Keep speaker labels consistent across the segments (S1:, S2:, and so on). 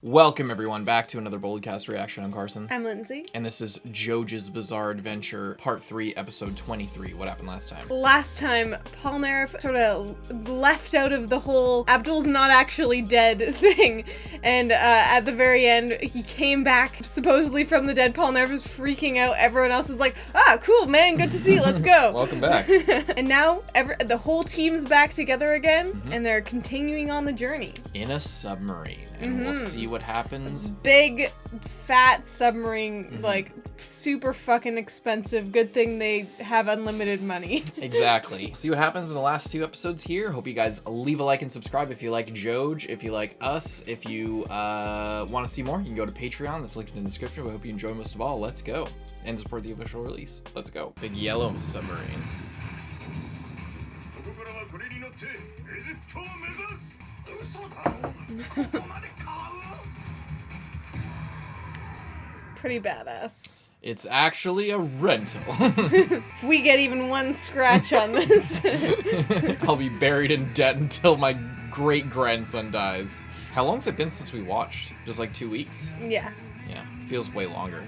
S1: Welcome everyone back to another BOLDcast reaction. I'm Carson.
S2: I'm Lindsay.
S1: And this is Jojo's Bizarre Adventure, Part 3, Episode 23. What happened last time?
S2: Last time, Polnareff sort of left out of the whole Abdul's not actually dead thing. And at the very end, he came back supposedly from the dead. Polnareff is freaking out. Everyone else is like, ah, cool, man, good to see you, let's go.
S1: Welcome back.
S2: And now the whole team's back together again, and they're continuing on the journey.
S1: In a submarine. And we'll see what happens.
S2: Big, fat submarine, like, super fucking expensive. Good thing they have unlimited money.
S1: Exactly. See what happens in the last two episodes here. Hope you guys leave a like and subscribe if you like Joj, if you like us. If you want to see more, you can go to Patreon. That's linked in the description. We hope you enjoy most of all. Let's go. And support the official release. Let's go. Big yellow submarine.
S2: It's pretty badass.
S1: It's actually a rental.
S2: If we get even one scratch on this.
S1: I'll be buried in debt until my great-grandson dies. How long's it been since we watched? Just like 2 weeks?
S2: Yeah.
S1: Yeah, feels way longer.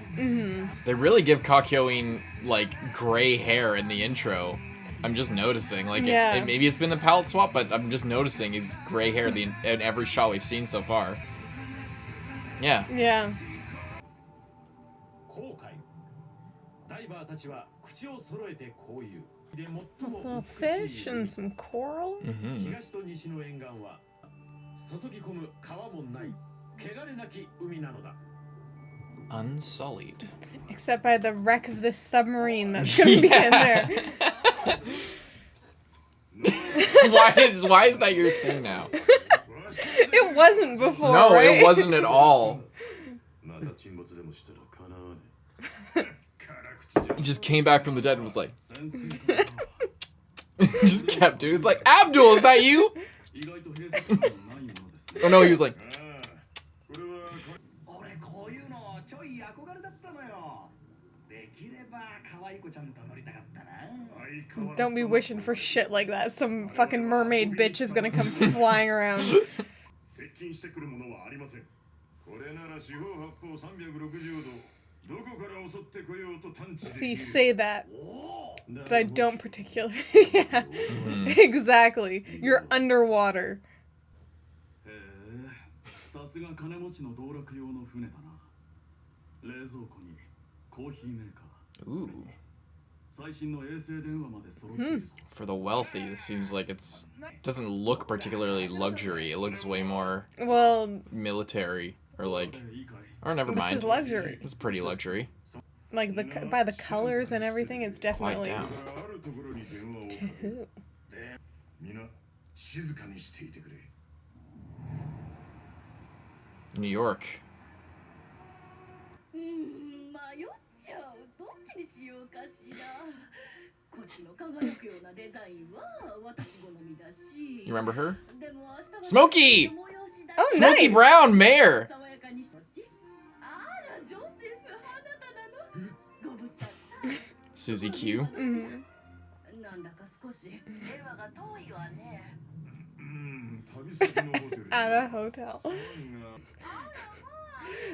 S1: They really give Kakyoin, like, gray hair in the intro. I'm just noticing. Like,
S2: yeah.
S1: Maybe it's been a palette swap, but I'm just noticing it's gray hair in every shot we've seen so far. Yeah.
S2: Yeah. That's a fish and some coral.
S1: Unsullied.
S2: Except by the wreck of this submarine that's gonna be in there.
S1: Why is that your thing now?
S2: It wasn't before.
S1: No,
S2: right?
S1: it wasn't at all. He just came back from the dead and was like, just kept doing. It's like, Abdul, is that you? Oh no, he was like.
S2: Don't be wishing for shit like that. Some fucking mermaid bitch is gonna come flying around. So you say that, but I don't particularly. Yeah, exactly. You're underwater.
S1: Ooh. For the wealthy, this seems like doesn't look particularly luxury. It looks way more military or never mind.
S2: This is luxury.
S1: It's pretty luxury.
S2: Like by the colors and everything, it's definitely.
S1: Quite down.
S2: To who?
S1: New York. You remember her? Smokey!
S2: Oh,
S1: Smokey
S2: nice.
S1: Brown, Mayor! Susie Q.
S2: At a hotel.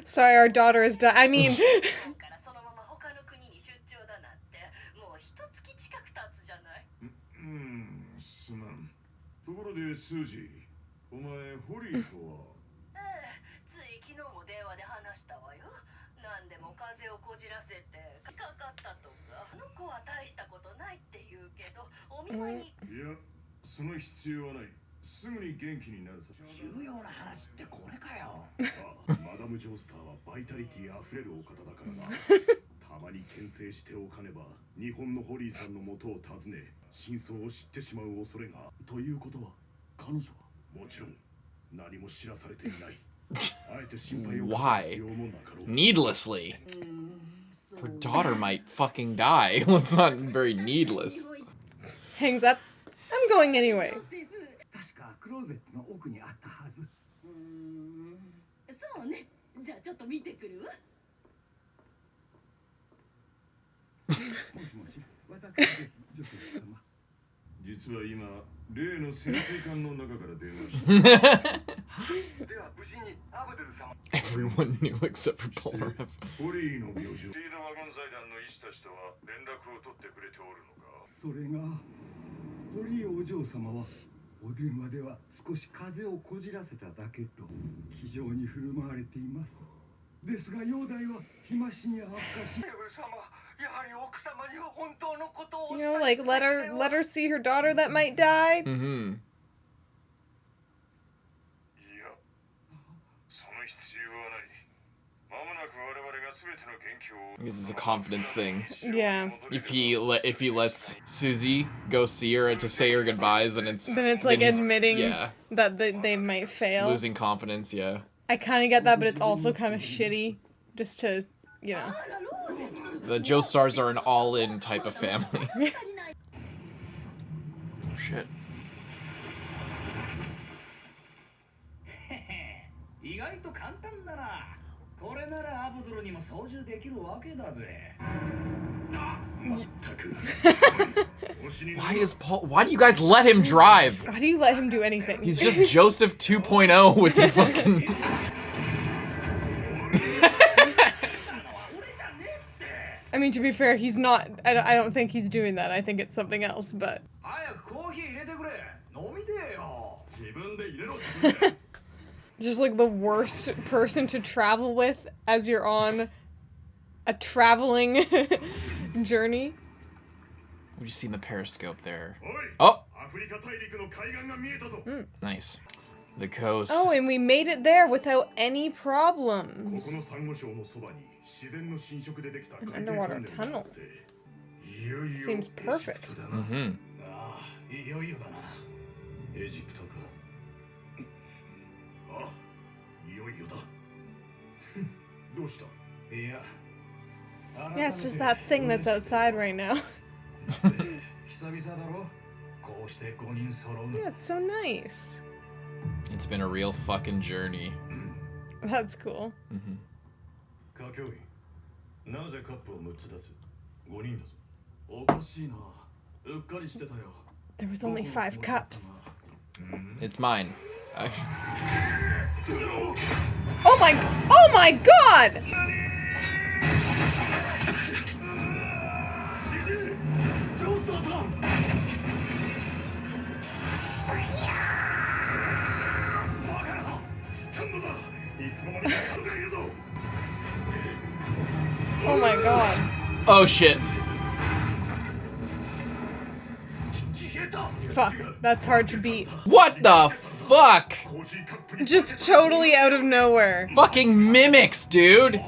S2: Sorry, our daughter is dying. I mean...
S1: Why? Needlessly. Her daughter might fucking die. Well, it's not very needless.
S2: Hangs up. I'm going anyway.
S1: Everyone knew except for Polnareff.
S3: それが堀井お嬢様はお電話では少し風邪をこじらせただけと気丈に振る舞われています。ですが容体は日増しに悪化し、やはり奥様には本当のことを
S2: You know, like let her see her daughter that might die.
S1: Mm-hmm. I guess it's a confidence thing.
S2: Yeah.
S1: If he lets Susie go see her and to say her goodbyes, then it's
S2: like
S1: he's-
S2: admitting
S1: yeah,
S2: that they might fail.
S1: losing confidence. Yeah.
S2: I kind of get that, but it's also kind of shitty just to, you know.
S1: The Joestars are an all-in type of family. Oh shit.
S4: 意外と簡単だな。これならアブドゥルにも操縦できるわけだぜ。
S1: Why do you guys let him drive?
S2: Why do you let him do anything?
S1: He's just Joseph 2.0 with the fucking...
S2: I mean, to be fair, he's not. I don't think he's doing that. I think it's something else, but. Just like the worst person to travel with as you're on a traveling journey.
S1: We just seen the periscope there. Oh! Nice. The coast.
S2: Oh, and we made it there without any problems. An underwater tunnel. Seems perfect.
S1: Mm-hmm.
S2: Yeah, it's just that thing that's outside right now. Yeah, it's so nice.
S1: It's been a real fucking journey.
S2: That's cool.
S1: Mm-hmm.
S2: There was only 5 cups.
S1: It's mine.
S2: Oh my god! Oh my god.
S1: Oh shit.
S2: Fuck, that's hard to beat.
S1: What the fuck?
S2: Just totally out of nowhere.
S1: Fucking mimics, dude.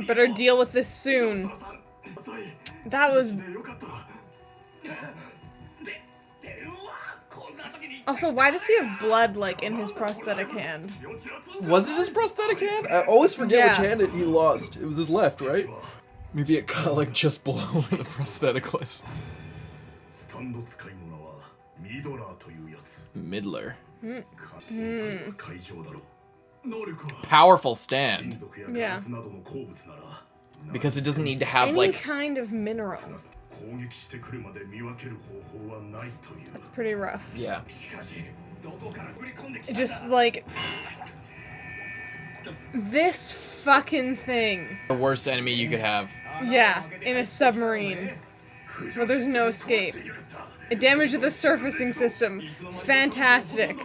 S2: Better deal with this soon. That was... Also, why does he have blood, like, in his prosthetic hand?
S5: Was it his prosthetic hand? I always forget
S2: Yeah.
S5: which hand he lost. It was his left, right?
S1: Maybe it cut like just below where the prosthetic was. Midler. Powerful stand.
S2: Yeah.
S1: Because it doesn't need to have
S2: Any
S1: like...
S2: kind of mineral. That's pretty rough.
S1: Yeah.
S2: Just, like... This fucking thing.
S1: The worst enemy you could have.
S2: Yeah, in a submarine. Where there's no escape. It damaged the surfacing system. Fantastic.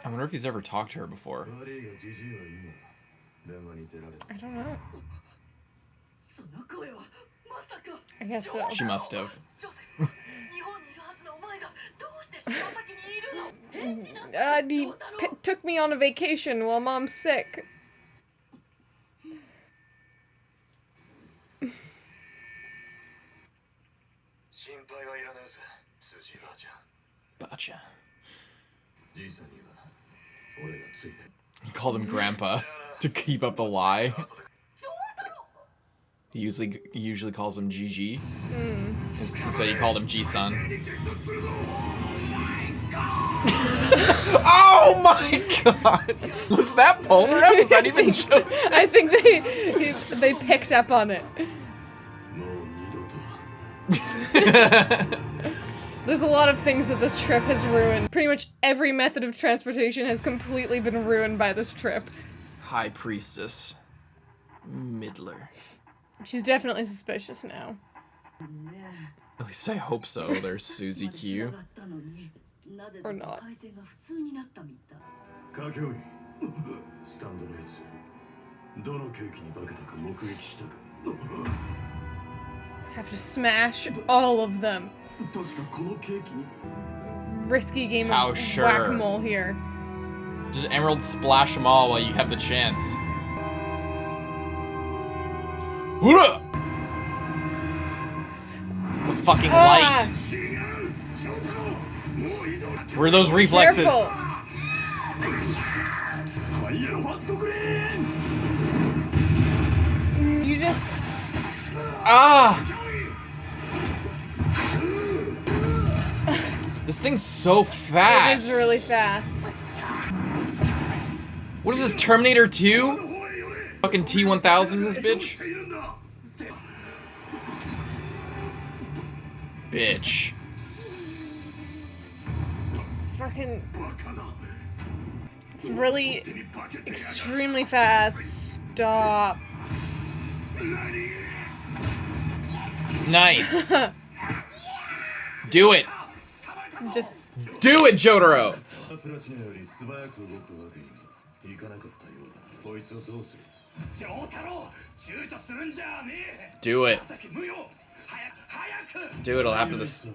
S1: I wonder if he's ever talked to her before.
S2: I don't know. I guess so.
S1: She must have.
S2: He took me on a vacation while Mom's sick.
S1: Gotcha. He called him Grandpa to keep up the lie. He usually calls him GG. Instead he called him G-san. Oh! Oh my god! Was that Polnareff? Was that even Joseph?
S2: I think they picked up on it. There's a lot of things that this trip has ruined. Pretty much every method of transportation has completely been ruined by this trip.
S1: High Priestess. Middler.
S2: She's definitely suspicious now.
S1: At least I hope so. There's Suzy Q.
S2: Or not.
S3: カケオイスタンドのやつどのケーキに化けたか目撃したか
S2: Have to smash all of them.
S3: 確かこのケーキに
S2: Risky game
S1: How
S2: of
S1: sure?
S2: whack-a-mole here.
S1: Just Emerald splash them all while you have the chance. Whoa! It's the fucking light. Where are those reflexes?
S2: Careful. You just...
S1: Ah! This thing's so fast.
S2: It is really fast.
S1: What is this, Terminator 2? Fucking T-1000 this bitch? Bitch.
S2: Fucking... It's really extremely fast. Stop.
S1: Nice. Do it.
S2: Just...
S1: Do it, Jotaro. Do it. Do it, it'll happen this.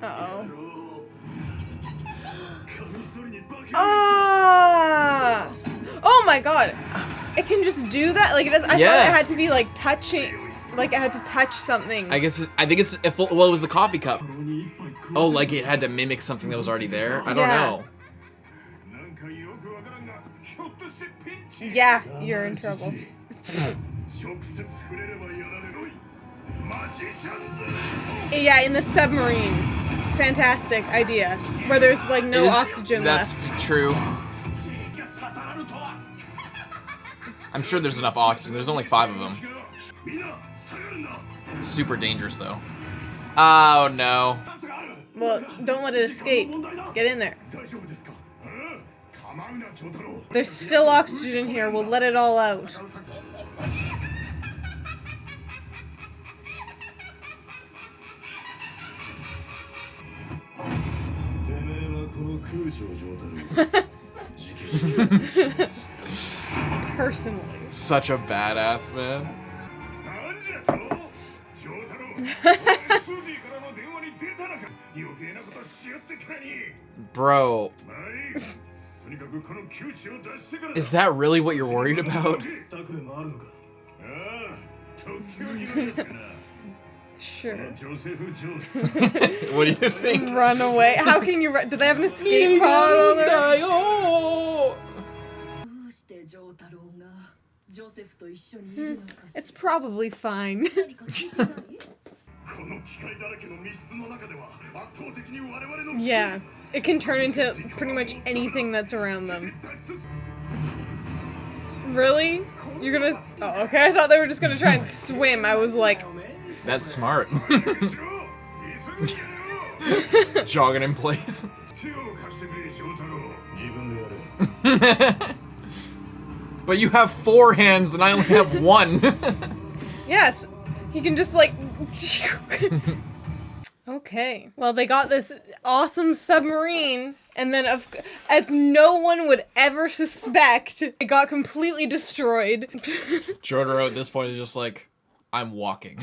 S2: Uh-oh. Ah! Oh my god! It can just do that? Like, it does. I thought it had to be, like, touching. Like, it had to touch something.
S1: I think it's, well, it was the coffee cup. Oh, like it had to mimic something that was already there? I don't know.
S2: Yeah, you're in trouble. Yeah, in the submarine. Fantastic idea. Where there's, like, no oxygen left.
S1: That's true. I'm sure there's enough oxygen. There's only 5 of them. Super dangerous, though. Oh, no.
S2: Well, don't let it escape. Get in there. There's still oxygen here. We'll let it all out. Personally.
S1: Such a badass, man. Bro. Is that really what you're worried about?
S2: Sure.
S1: What do you think?
S2: Run away. How can you run? Do they have an escape pod on there?
S1: Oh!
S2: It's probably fine. Yeah, it can turn into pretty much anything that's around them. Really? You're gonna... Oh, okay, I thought they were just gonna try and swim. I was like...
S1: That's smart. Jogging in place. But you have 4 hands and I only have 1.
S2: Yes, he can just like... Okay, well they got this awesome submarine, and then as no one would ever suspect, it got completely destroyed.
S1: Jotaro at this point is just like, I'm walking.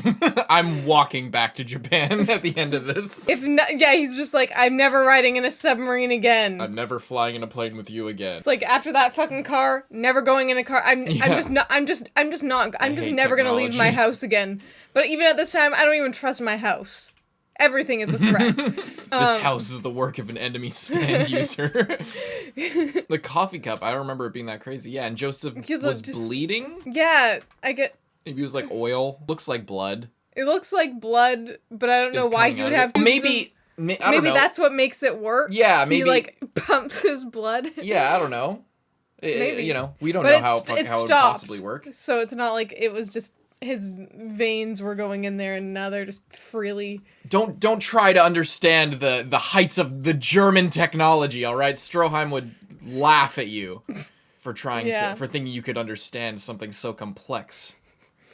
S1: I'm walking back to Japan at the end of this.
S2: Yeah, he's just like, I'm never riding in a submarine again.
S1: I'm never flying in a plane with you again.
S2: It's like, after that fucking car, never going in a car. I'm just never gonna leave my house again. But even at this time, I don't even trust my house. Everything is a threat.
S1: This house is the work of an enemy stand user. The coffee cup, I don't remember it being that crazy. Yeah, and Joseph was bleeding?
S2: Yeah, I get...
S1: Maybe it was like oil. Looks like blood.
S2: It looks like blood, but I don't know
S1: is
S2: why
S1: coming
S2: he
S1: out
S2: would
S1: of
S2: have
S1: it.
S2: tubes
S1: Maybe I don't
S2: maybe
S1: know.
S2: that's what makes it work.
S1: Yeah,
S2: He,
S1: maybe
S2: like, pumps his blood.
S1: Yeah, I don't know.
S2: Maybe.
S1: You know, we don't
S2: But
S1: know
S2: it
S1: how it would
S2: stopped.
S1: possibly work.
S2: So it's not like it was just his veins were going in there and now they're just freely...
S1: Don't try to understand the heights of the German technology, all right? Stroheim would laugh at you for trying for thinking you could understand something so complex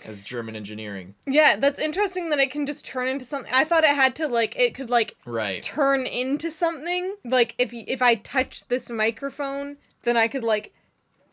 S1: as German engineering.
S2: Yeah, that's interesting that it can just turn into something. I thought it had to, like, it could, like,
S1: Right.
S2: turn into something. Like, if I touch this microphone, then I could, like...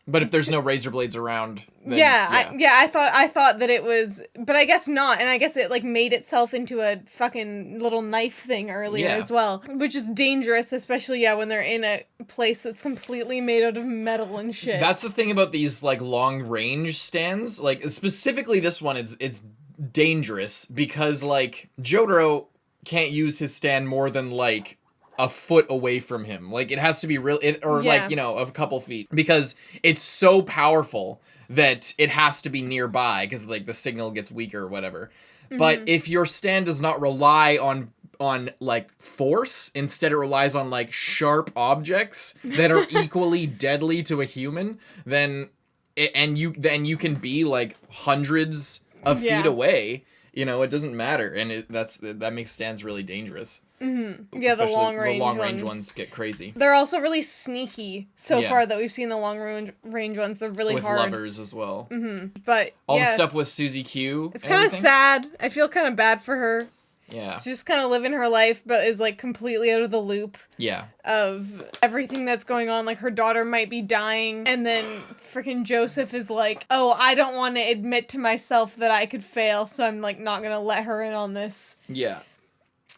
S1: But if there's no razor blades around, then,
S2: I thought that it was, but I guess not, and I guess it, like, made itself into a fucking little knife thing earlier as well, which is dangerous, especially, when they're in a place that's completely made out of metal and shit.
S1: That's the thing about these, like, long-range stands. Like, specifically this one, it's dangerous because, like, Jotaro can't use his stand more than, like, a foot away from him. Like, it has to be like, you know, a couple feet, because it's so powerful that it has to be nearby because, like, the signal gets weaker or whatever. But if your stand does not rely on like force, instead it relies on, like, sharp objects that are equally deadly to a human, then you can be, like, hundreds of feet away. You know, it doesn't matter, and that makes stands really dangerous.
S2: Mm-hmm. Yeah, the long-range
S1: ones get crazy.
S2: They're also really sneaky so far that we've seen the long-range ones. They're really hard.
S1: With lovers as well.
S2: Mm-hmm. But,
S1: all the stuff with Suzy Q.
S2: It's kind of sad. I feel kind of bad for her.
S1: Yeah.
S2: She's just kind of living her life, but is, like, completely out of the loop.
S1: Yeah.
S2: Of everything that's going on. Like, her daughter might be dying, and then freaking Joseph is like, oh, I don't want to admit to myself that I could fail, so I'm, like, not gonna let her in on this.
S1: Yeah.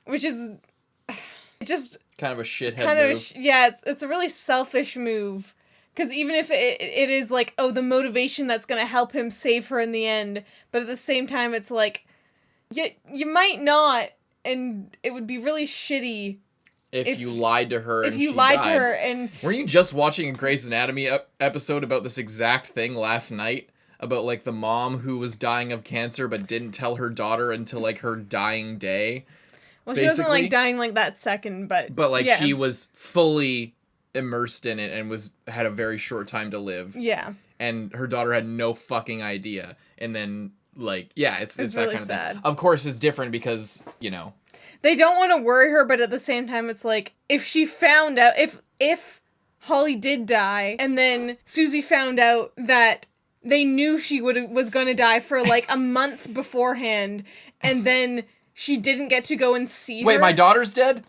S2: Which is... just...
S1: kind of a shithead move.
S2: It's a really selfish move. Because even if it is, like, oh, the motivation that's gonna help him save her in the end, but at the same time, it's like... You might not, and it would be really shitty
S1: if you lied to her.
S2: If you lied to her and...
S1: Were you just watching a Grey's Anatomy episode about this exact thing last night? About, like, the mom who was dying of cancer but didn't tell her daughter until, like, her dying day?
S2: Well, she wasn't, like, dying, like, that second, but...
S1: But, like, she was fully immersed in it and had a very short time to live.
S2: Yeah.
S1: And her daughter had no fucking idea. And then... like, yeah, it's that
S2: really
S1: kind of
S2: sad.
S1: thing. Of course, it's different because, you know,
S2: they don't want to worry her, but at the same time, it's like, if she found out, if Holly did die, and then Suzy found out that they knew she was going to die for, like, a month beforehand, and then she didn't get to go and see her.
S1: Wait, my daughter's dead?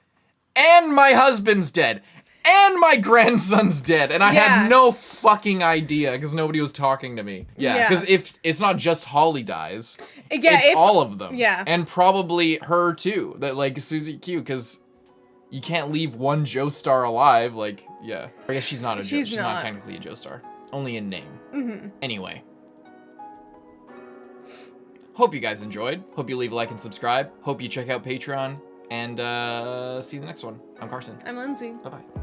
S1: And my husband's dead? And my grandson's dead, and I had no fucking idea because nobody was talking to me. Yeah, because if it's not just Holly dies, it's all of them.
S2: Yeah,
S1: and probably her too. That, like, Suzy Q, because you can't leave one Joestar alive. Like, yeah, I guess she's not a She's not technically a Joestar, only in name. Mm-hmm. Anyway, hope you guys enjoyed. Hope you leave a like and subscribe. Hope you check out Patreon, and see you in the next one. I'm Carson.
S2: I'm Lindsay.
S1: Bye bye.